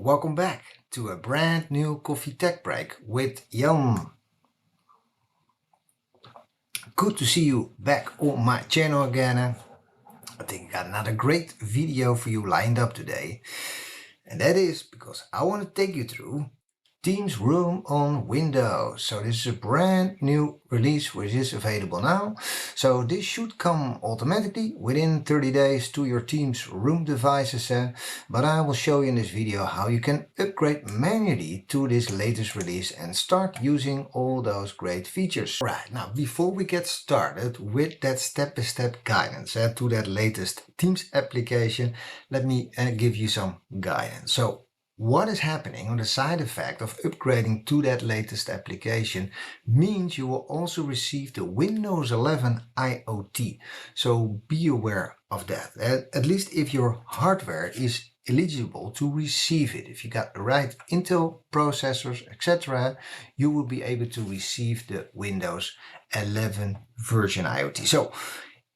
Welcome back to a brand new coffee tech break with Jan. Good to see you back on my channel again. I think I got another great video for you lined up today. And that is because I want to take you through Teams Room on Windows. So this is a brand new release which is available now. So this should come automatically within 30 days to your Teams Room devices. But I will show you in this video how you can upgrade manually to this latest release and start using all those great features. Right, now before we get started with that step-by-step guidance to that latest Teams application, let me give you some guidance. So what is happening on the side effect of upgrading to that latest application means you will also receive the Windows 11 IoT. So be aware of that, at least if your hardware is eligible to receive it. If you got the right Intel processors, etc., you will be able to receive the Windows 11 version IoT. So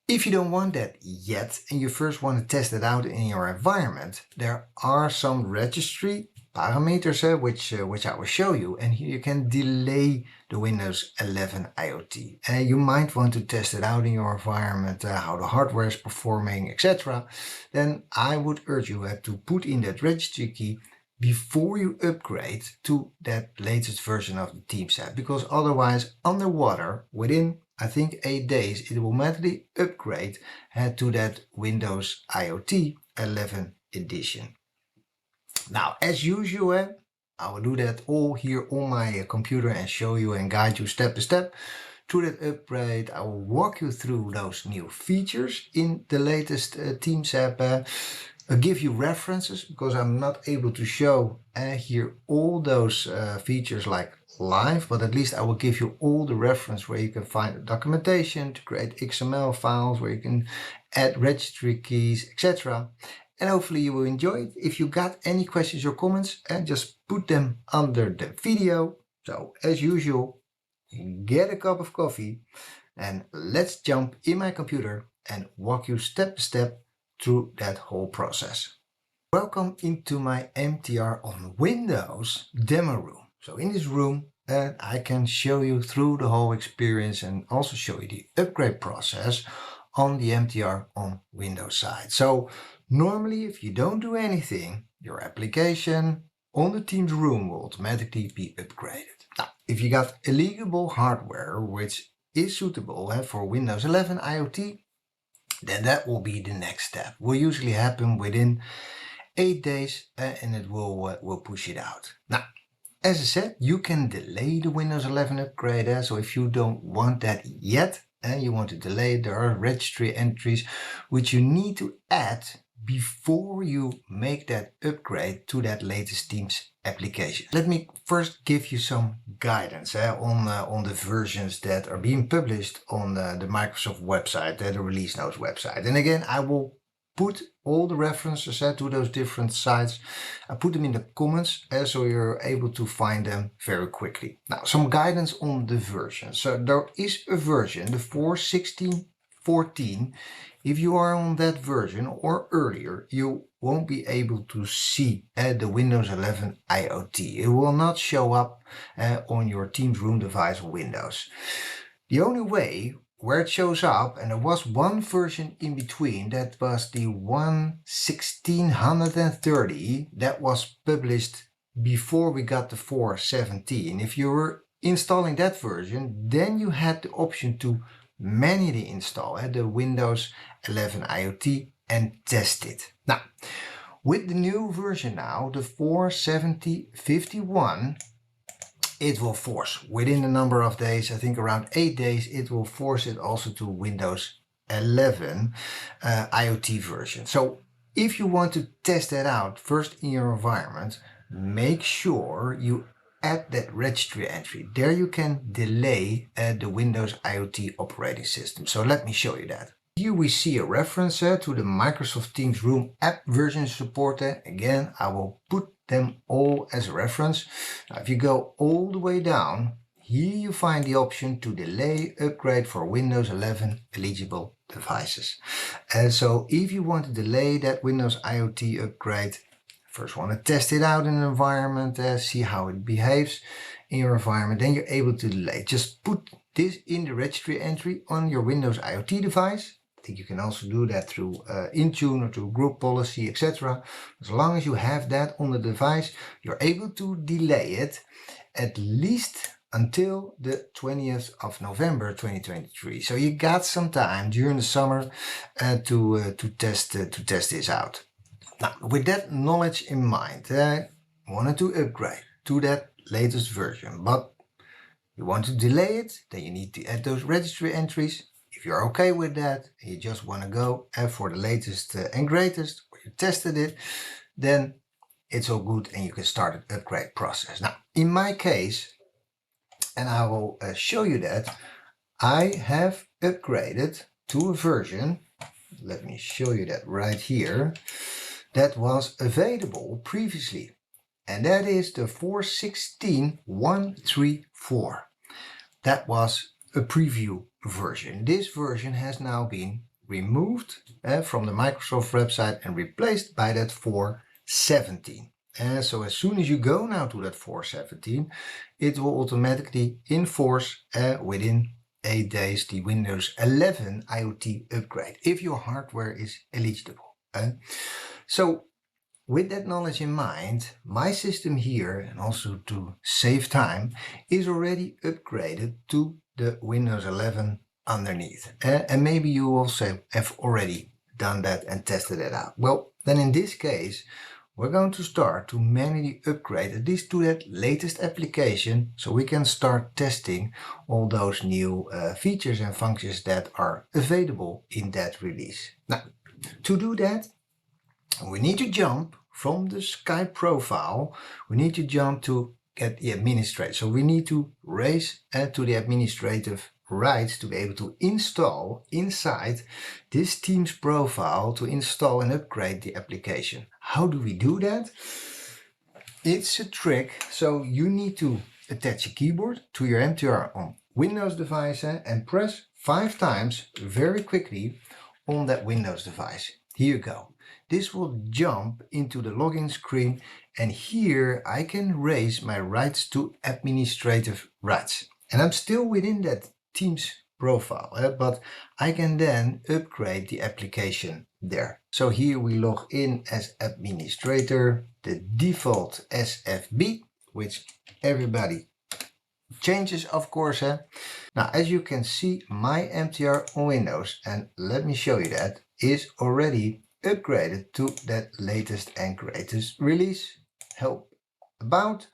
if you don't want that yet and you first want to test it out in your environment, there are some registry parameters which I will show you, and here you can delay the Windows 11 IoT. And you might want to test it out in your environment, how the hardware is performing, etc. Then I would urge you to put in that registry key before you upgrade to that latest version of the Teams app, because otherwise underwater within I think 8 days it will automatically upgrade to that Windows IoT 11 edition. Now as usual, I will do that all here on my computer and show you and guide you step by step through that upgrade. I will walk you through those new features in the latest Teams app. I'll give you references because I'm not able to show here all those features like live, but at least I will give you all the reference where you can find the documentation to create XML files, where you can add registry keys, etc. And hopefully you will enjoy it. If you got any questions or comments, just put them under the video. So as usual, get a cup of coffee and let's jump in my computer and walk you step by step through that whole process. Welcome into my MTR on Windows demo room. So in this room, I can show you through the whole experience and also show you the upgrade process on the MTR on Windows side. So normally if you don't do anything, your application on the Teams room will automatically be upgraded. Now, if you got eligible hardware which is suitable for Windows 11 IoT, then that will be the next step. Will usually happen within 8 days and it will push it out. Now, as I said, you can delay the Windows 11 upgrade. So if you don't want that yet and you want to delay it, there are registry entries which you need to add before you make that upgrade to that latest Teams application. Let me first give you some guidance on the versions that are being published on the Microsoft website, the release notes website. And again, I will put all the references to those different sites. I put them in the comments so you're able to find them very quickly. Now, some guidance on the version. So there is a version, the 4.16.14. If you are on that version or earlier, you won't be able to see the Windows 11 IoT. It will not show up on your Teams room device Windows. The only way where it shows up, and there was one version in between, that was the 1.16.130 that was published before we got the 4.17. If you were installing that version, then you had the option to manually install the Windows 11 IoT and test it. Now, with the new version now, the 4.70.51, it will force within a number of days, I think around 8 days, it will force it also to Windows 11 IoT version. So if you want to test that out first in your environment, make sure you add that registry entry. There you can delay the Windows IoT operating system. So let me show you that. Here we see a reference to the Microsoft Teams Room app version support. Again, I will put them all as a reference. Now, if you go all the way down, here you find the option to delay upgrade for Windows 11 eligible devices. So if you want to delay that Windows IoT upgrade, first want to test it out in an environment, see how it behaves in your environment, then you're able to delay. Just put this in the registry entry on your Windows IoT device. I think you can also do that through Intune or through group policy, etc. As long as you have that on the device, you're able to delay it at least until the 20th of November 2023. So you got some time during the summer to test this out. Now, with that knowledge in mind, wanted to upgrade to that latest version, but you want to delay it, then you need to add those registry entries. If you're okay with that, and you just want to go for the latest and greatest, or you tested it, then it's all good and you can start the upgrade process. Now, in my case, and I will show you that, I have upgraded to a version, let me show you that right here, that was available previously. And that is the 4.16.134. That was a preview version. This version has now been removed from the Microsoft website and replaced by that 4.17. So as soon as you go now to that 4.17, it will automatically enforce within 8 days the Windows 11 IoT upgrade if your hardware is eligible. So with that knowledge in mind, my system here, and also to save time, is already upgraded to the Windows 11 underneath. And maybe you also have already done that and tested it out. Well, then in this case, we're going to start to manually upgrade at least to that latest application, so we can start testing all those new features and functions that are available in that release. Now, to do that, we need to jump from the Skype profile, we need to jump to get the administrator. So we need to raise to the administrative rights to be able to install inside this Teams profile to install and upgrade the application. How do we do that? It's a trick. So you need to attach a keyboard to your MTR on Windows device and press 5 times very quickly on that Windows device. Here you go. This will jump into the login screen, and here I can raise my rights to administrative rights. And I'm still within that Teams profile, but I can then upgrade the application there. So here we log in as administrator, the default SFB, which everybody changes, of course. Now, as you can see, my MTR on Windows, and let me show you that, is already upgraded to that latest and greatest release. Help about.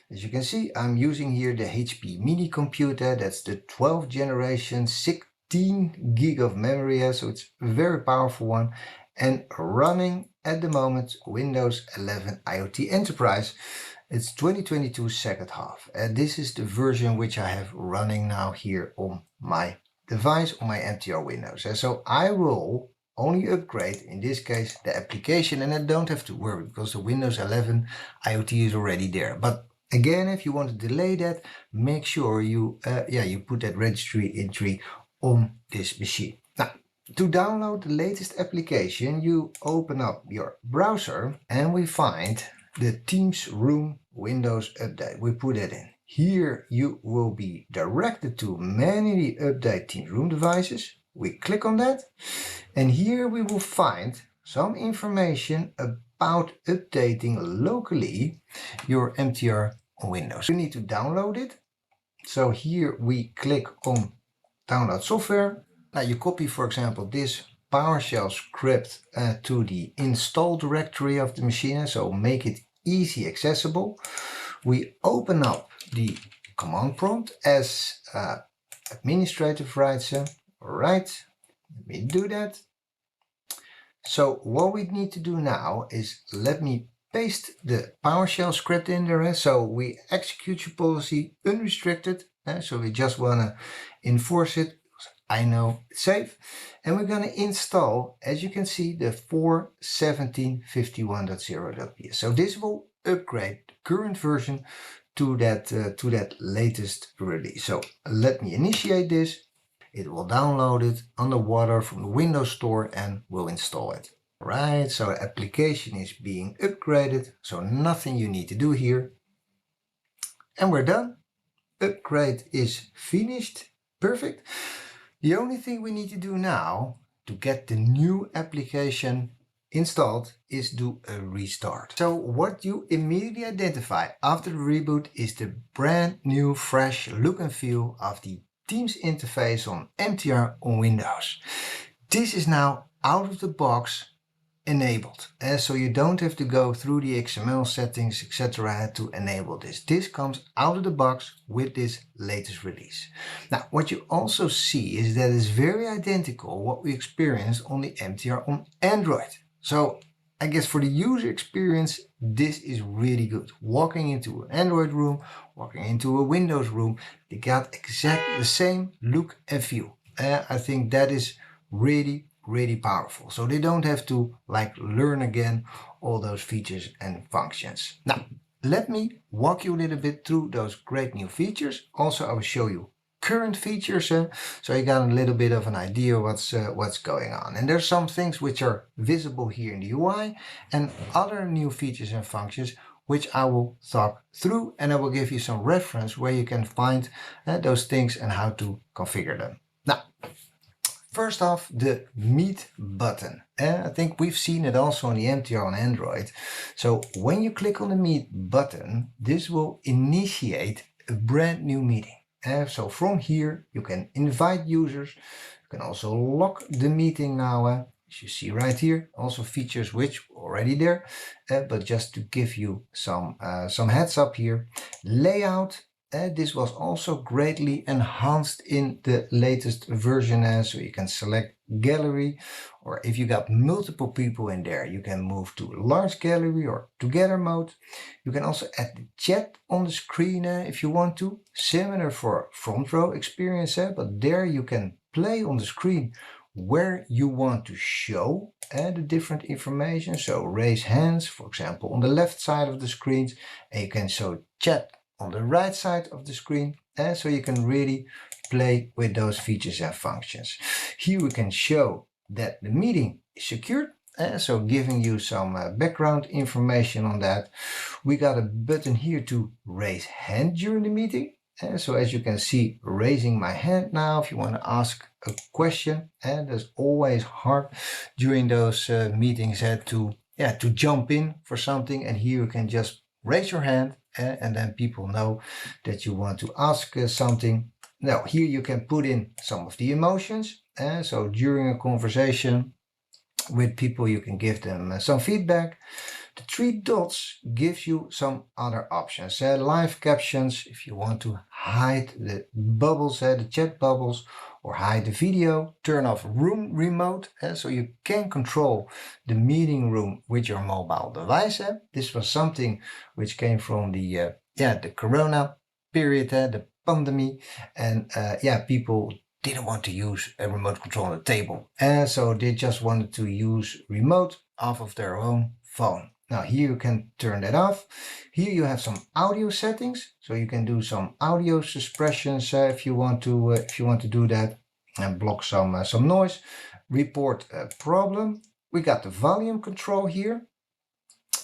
As you can see, I'm using here the HP mini computer. That's the 12th generation, 16 gig of memory, so it's a very powerful one, and running at the moment Windows 11 IoT Enterprise. It's 2022 second half, and this is the version which I have running now here on my device, on my MTR Windows. So I will only upgrade, in this case, the application, and I don't have to worry because the Windows 11 IoT is already there. But again, if you want to delay that, make sure you put that registry entry on this machine. Now, to download the latest application, you open up your browser and we find the Teams Room Windows Update. We put it in. Here you will be directed to manually update Teams Room devices. We click on that, and here we will find some information about updating locally your MTR on Windows. You need to download it. So here we click on download software. Now you copy, for example, this PowerShell script to the install directory of the machine, so make it easy accessible. We open up the command prompt as administrative rights. Alright, let me do that. So what we need to do now is let me paste the PowerShell script in there. So we execute your policy unrestricted. So we just want to enforce it. I know it's safe. And we're going to install, as you can see, the 4.17.51.0.ps. So this will upgrade the current version to that latest release. So let me initiate this. It will download it underwater from the Windows Store and will install it. Right, so the application is being upgraded, so nothing you need to do here. And we're done. Upgrade is finished. Perfect. The only thing we need to do now to get the new application installed is do a restart. So what you immediately identify after the reboot is the brand new fresh look and feel of the Teams interface on MTR on Windows. This is now out of the box enabled, so you don't have to go through the XML settings etc. to enable this. This comes out of the box with this latest release. Now what you also see is that it's very identical what we experienced on the MTR on Android. So I guess for the user experience this is really good. Walking into an Android room, walking into a Windows room, they got exactly the same look and feel. I think that is really powerful. So they don't have to like learn again all those features and functions. Now, let me walk you a little bit through those great new features. Also, I will show you current features, so you got a little bit of an idea what's going on. And there's some things which are visible here in the UI and other new features and functions which I will talk through, and I will give you some reference where you can find those things and how to configure them. Now, first off, the Meet button. I think we've seen it also on the MTR on Android. So when you click on the Meet button, this will initiate a brand new meeting. So from here, you can invite users. You can also lock the meeting now. As you see right here, also features which were already there, but just to give you some heads up here. Layout. This was also greatly enhanced in the latest version, so you can select gallery, or if you got multiple people in there, you can move to large gallery or together mode. You can also add the chat on the screen if you want to, similar for front row experience, but there you can play on the screen where you want to show the different information. So raise hands, for example, on the left side of the screens, and you can show chat on the right side of the screen, so you can really play with those features and functions. Here we can show that the meeting is secured, so giving you some background information on that. We got a button here to raise hand during the meeting. So as you can see, raising my hand now if you want to ask a question, and that's always hard during those meetings to jump in for something, and here you can just raise your hand and then people know that you want to ask something. Now here you can put in some of the emotions, so during a conversation with people you can give them some feedback. The three dots gives you some other options. Live captions, if you want to hide the bubbles, the chat bubbles, or hide the video. Turn off room remote, so you can control the meeting room with your mobile device. This was something which came from the Corona period, the pandemic, and people didn't want to use a remote control on the table, so they just wanted to use remote off of their own phone. Now here you can turn that off. Here you have some audio settings, so you can do some audio suppressions if you want to do that, and block some noise. Report a problem. We got the volume control here.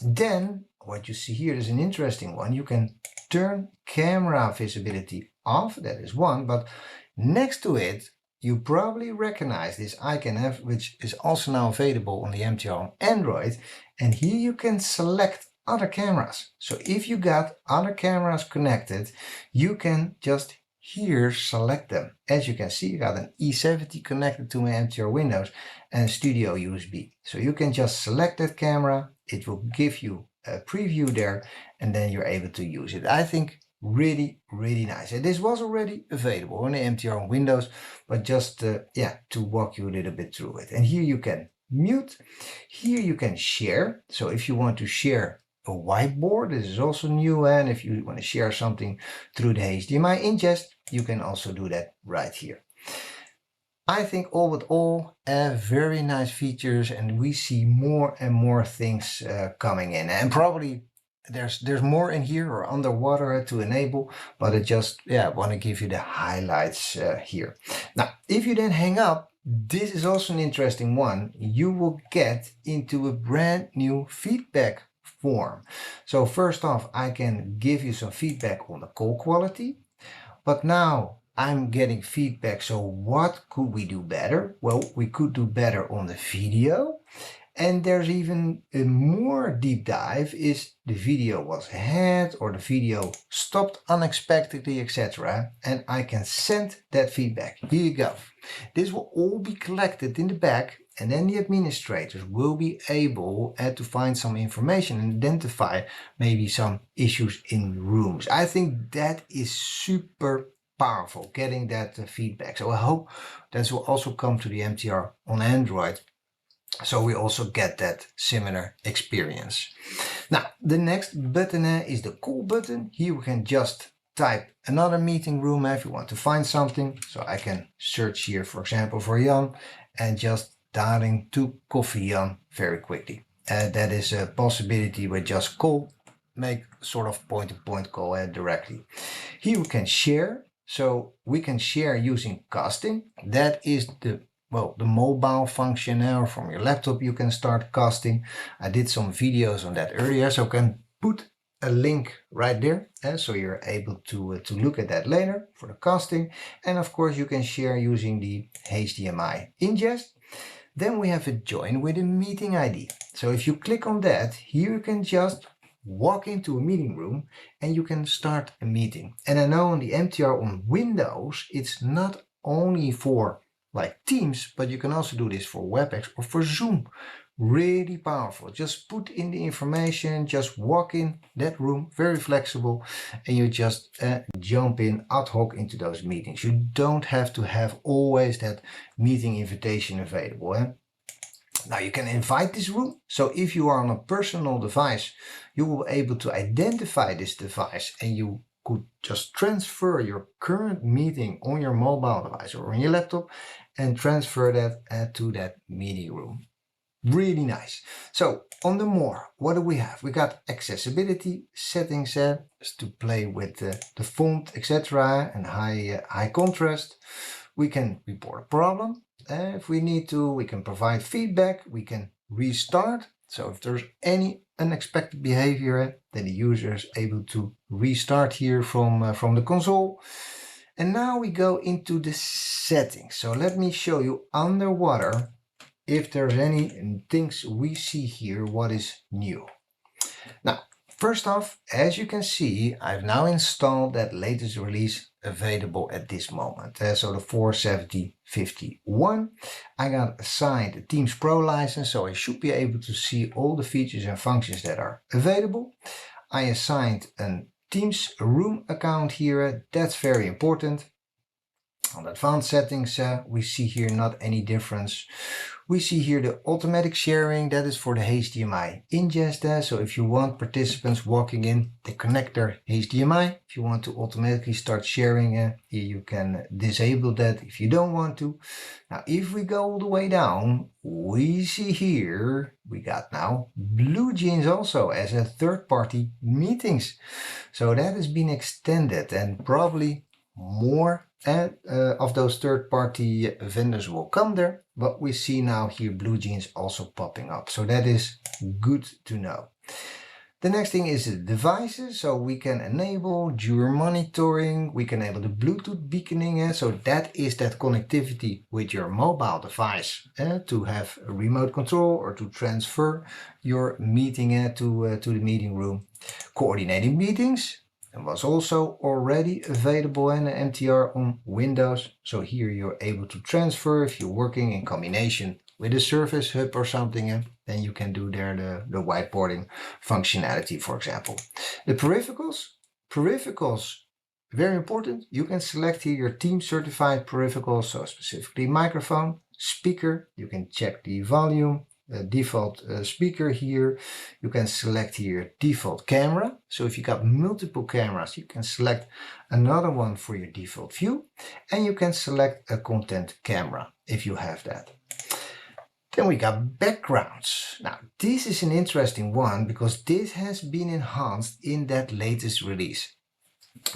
Then what you see here is an interesting one. You can turn camera visibility off. That is one, but next to it, you probably recognize this icon, which is also now available on the MTR on Android. And here you can select other cameras. So if you got other cameras connected, you can just here select them. As you can see, I got an E70 connected to my MTR Windows and Studio USB. So you can just select that camera. It will give you a preview there, and then you're able to use it. I think really nice. And this was already available on the MTR on Windows, but just to walk you a little bit through it. And here you can mute. Here you can share. So if you want to share a whiteboard, this is also new, and if you want to share something through the HDMI ingest, you can also do that right here. I think all with all, very nice features, and we see more and more things coming in, and probably there's more in here or underwater to enable, but I just want to give you the highlights here. Now if you then hang up this is also an interesting one. You will get into a brand new feedback form. So first off, I can give you some feedback on the call quality, but now I'm getting feedback. So what could we do better? Well, we could do better on the video. And there's even a more deep dive is the video was ahead or the video stopped unexpectedly, etc. And I can send that feedback. Here you go. This will all be collected in the back, and then the administrators will be able to find some information and identify maybe some issues in rooms. I think that is super powerful, getting that feedback. So I hope that will also come to the MTR on Android, so we also get that similar experience. Now, the next button is the call button. Here we can just type another meeting room if you want to find something. So I can search here, for example, for Jan, and just dialing to coffee Jan very quickly. That is a possibility with just call, make sort of point-to-point call directly. Here we can share. So we can share using casting. That is the mobile function now. From your laptop you can start casting. I did some videos on that earlier, so I can put a link right there, so you're able to look at that later for the casting. And of course you can share using the HDMI ingest. Then we have a join with a meeting ID. So if you click on that, here you can just walk into a meeting room and you can start a meeting. And I know on the MTR on Windows, it's not only for like Teams, but you can also do this for WebEx or for Zoom. Really powerful. Just put in the information, just walk in that room, very flexible, and you just jump in ad hoc into those meetings. You don't have to have always that meeting invitation available. Now you can invite this room. So if you are on a personal device, you will be able to identify this device, and you could just transfer your current meeting on your mobile device or on your laptop and transfer that to that meeting room. Really nice. So on the more, what do we have? We got accessibility settings to play with the font, etc. and high contrast. We can report a problem. If we need to, we can provide feedback. We can restart. So if there's any unexpected behavior, then the user is able to restart here from the console. And now we go into the settings. So let me show you underwater if there's any things we see here, what is new. Now, first off, as you can see, I've now installed that latest release available at this moment. So the 470.51. I got assigned a Teams Pro license, so I should be able to see all the features and functions that are available. I assigned an Teams room account here. That's very important. On advanced settings, we see here not any difference. We see here the automatic sharing, that is for the HDMI ingest. So if you want participants walking in, they connect their HDMI. If you want to automatically start sharing, here you can disable that if you don't want to. Now, if we go all the way down, we see here, we got now BlueJeans also as a third-party meetings. So that has been extended, and probably more of those third-party vendors will come there, but we see now here BlueJeans also popping up, so that is good to know. The next thing is the devices, so we can enable dual monitoring, we can enable the Bluetooth beaconing, so that is that connectivity with your mobile device to have a remote control or to transfer your meeting to the meeting room. Coordinating meetings, and was also already available in the MTR on Windows. So here you're able to transfer if you're working in combination with a Service Hub or something, then you can do there the whiteboarding functionality, for example. The peripherals, very important. You can select here your team certified peripherals, so specifically microphone, speaker. You can check the volume. Default speaker here. You can select here default camera. So if you got multiple cameras, you can select another one for your default view, and you can select a content camera if you have that. Then we got backgrounds. Now this is an interesting one because this has been enhanced in that latest release.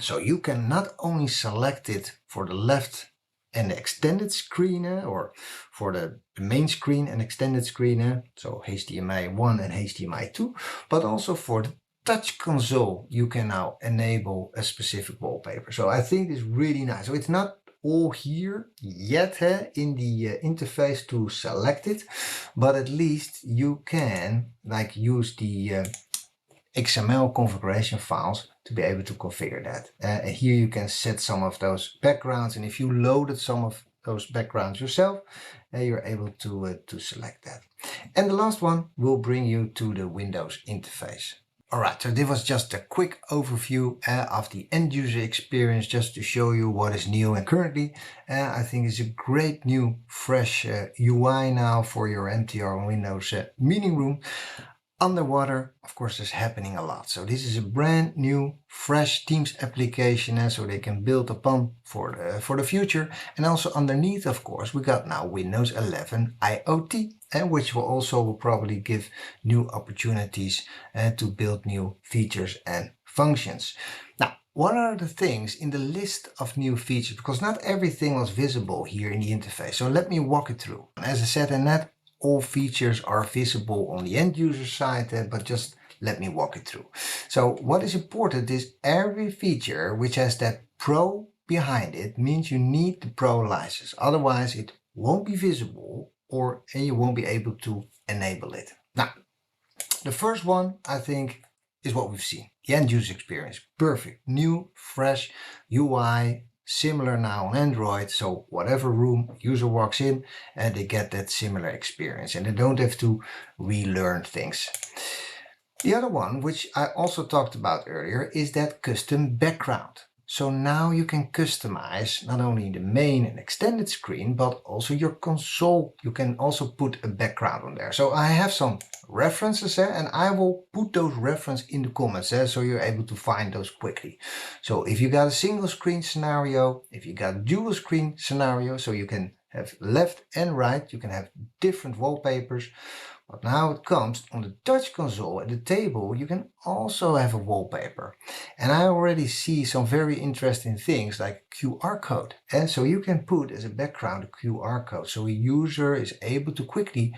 So you can not only select it for the left and the extended screen, or for the main screen and extended screen, so HDMI 1 and HDMI 2, but also for the touch console you can now enable a specific wallpaper. So I think it's really nice. So it's not all here yet in the interface to select it, but at least you can like use the XML configuration files to be able to configure that. And here you can set some of those backgrounds, and if you loaded some of those backgrounds yourself, you're able to select that. And the last one will bring you to the Windows interface. Alright, so this was just a quick overview of the end user experience, just to show you what is new. And currently I think it's a great new fresh UI now for your MTRoW Windows meeting room. Underwater, of course, is happening a lot. So this is a brand new, fresh Teams application, so they can build upon for the future. And also underneath, of course, we got now Windows 11 IoT, which will also probably give new opportunities to build new features and functions. Now, what are the things in the list of new features? Because not everything was visible here in the interface. So let me walk it through. As I said, and not all features are visible on the end user side, but just let me walk it through. So what is important is every feature which has that Pro behind it means you need the Pro license. Otherwise it won't be visible, and you won't be able to enable it. Now, the first one I think is what we've seen. The end user experience, perfect, new, fresh UI, similar now on Android, so whatever room user walks in, and they get that similar experience, and they don't have to relearn things. The other one, which I also talked about earlier, is that custom background. So now you can customize not only the main and extended screen, but also your console. You can also put a background on there. So I have some references and I will put those references in the comments so you're able to find those quickly. So if you got a single screen scenario, if you got a dual screen scenario, so you can have left and right, you can have different wallpapers. But now it comes on the touch console at the table, you can also have a wallpaper. And I already see some very interesting things like QR code. And so you can put as a background a QR code, so a user is able to quickly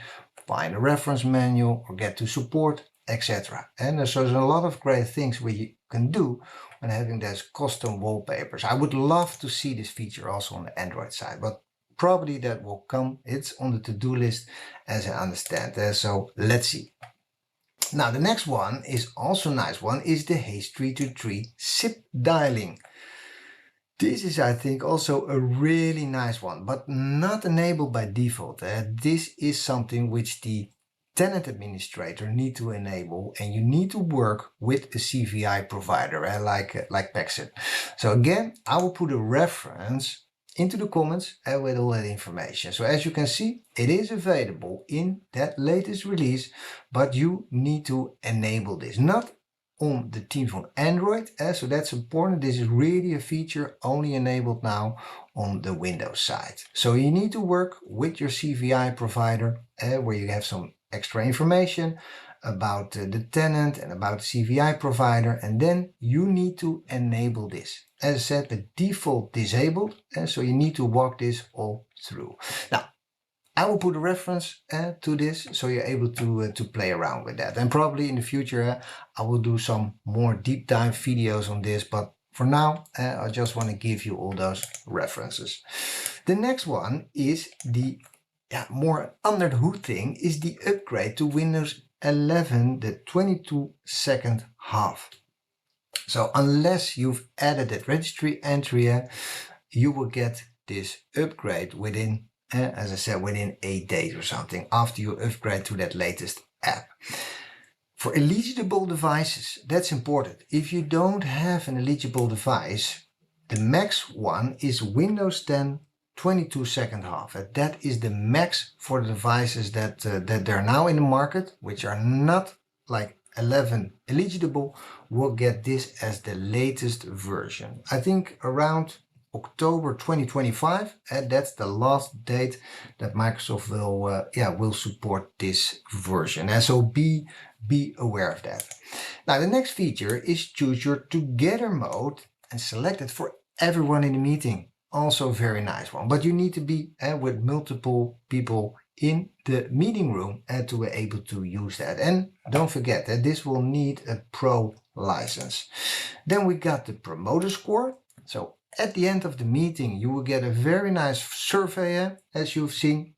find a reference manual or get to support, etc. And so there's a lot of great things we can do when having those custom wallpapers. I would love to see this feature also on the Android side, but probably that will come. It's on the to-do list as I understand. So let's see. Now the next one is also a nice one, is the H323 SIP dialing. This is, I think, also a really nice one, but not enabled by default. This is something which the tenant administrator need to enable, and you need to work with a CVI provider like Pexip. So again, I will put a reference into the comments with all that information. So as you can see, it is available in that latest release, but you need to enable this, not on the Teams on Android. So that's important. This is really a feature only enabled now on the Windows side. So you need to work with your CVI provider where you have some extra information about the tenant and about the CVI provider, and then you need to enable this. As I said, the default disabled, so you need to walk this all through. Now, I will put a reference to this, so you're able to play around with that. And probably in the future, I will do some more deep dive videos on this, but for now, I just want to give you all those references. The next one is the more under the hood thing, is the upgrade to Windows 11, the 22-second half. So unless you've added that registry entry, you will get this upgrade within, as I said, within 8 days or something after you upgrade to that latest app. For eligible devices, that's important. If you don't have an eligible device, the max one is Windows 10 22-second half. That is the max for the devices that they're now in the market, which are not like 11 eligible, will get this as the latest version. I think around October 2025, and that's the last date that Microsoft will support this version. And so be aware of that. Now the next feature is choose your together mode and select it for everyone in the meeting. also a very nice one. But you need to be with multiple people in the meeting room to be able to use that. And don't forget that this will need a pro license. Then we got the promoter score. So at the end of the meeting, you will get a very nice survey. As you've seen,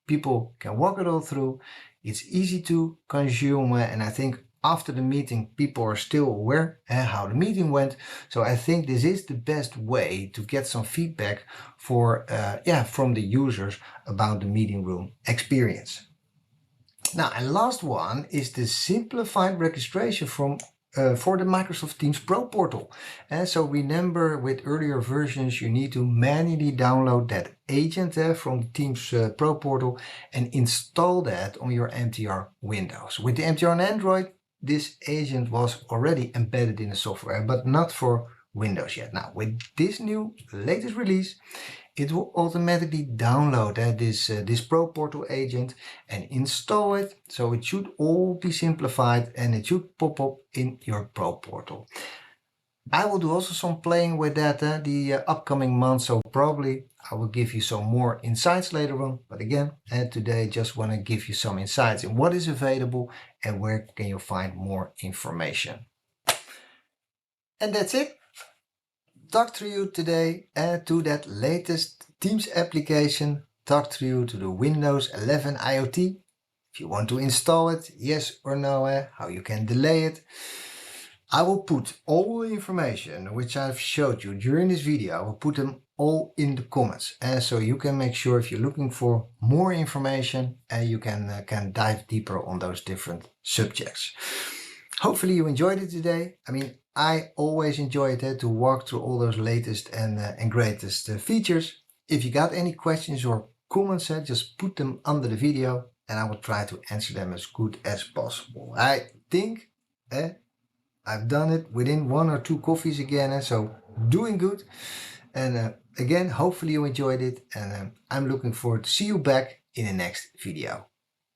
people can walk it all through. It's easy to consume, and I think after the meeting, people are still aware how the meeting went. So I think this is the best way to get some feedback from the users about the meeting room experience. Now, and last one is the simplified registration for the Microsoft Teams Pro portal. And so remember, with earlier versions, you need to manually download that agent from the Teams Pro portal and install that on your MTR Windows. With the MTR on Android, this agent was already embedded in the software, but not for Windows yet. Now, with this new latest release, it will automatically download this Pro Portal agent and install it. So it should all be simplified and it should pop up in your Pro Portal. I will do also some playing with that the upcoming month, so probably I will give you some more insights later on. But again, today just want to give you some insights in what is available and where can you find more information. And that's it. Talk to you today to that latest Teams application. Talk to you to the Windows 11 IoT. If you want to install it, yes or no, how you can delay it. I will put all the information which I've showed you during this video, I will put them all in the comments. So you can make sure if you're looking for more information, you can dive deeper on those different subjects. Hopefully you enjoyed it today. I mean, I always enjoy it to walk through all those latest and greatest features. If you got any questions or comments, just put them under the video and I will try to answer them as good as possible. I think I've done it within 1 or 2 coffees again, so doing good. And again, hopefully you enjoyed it, and I'm looking forward to see you back in the next video.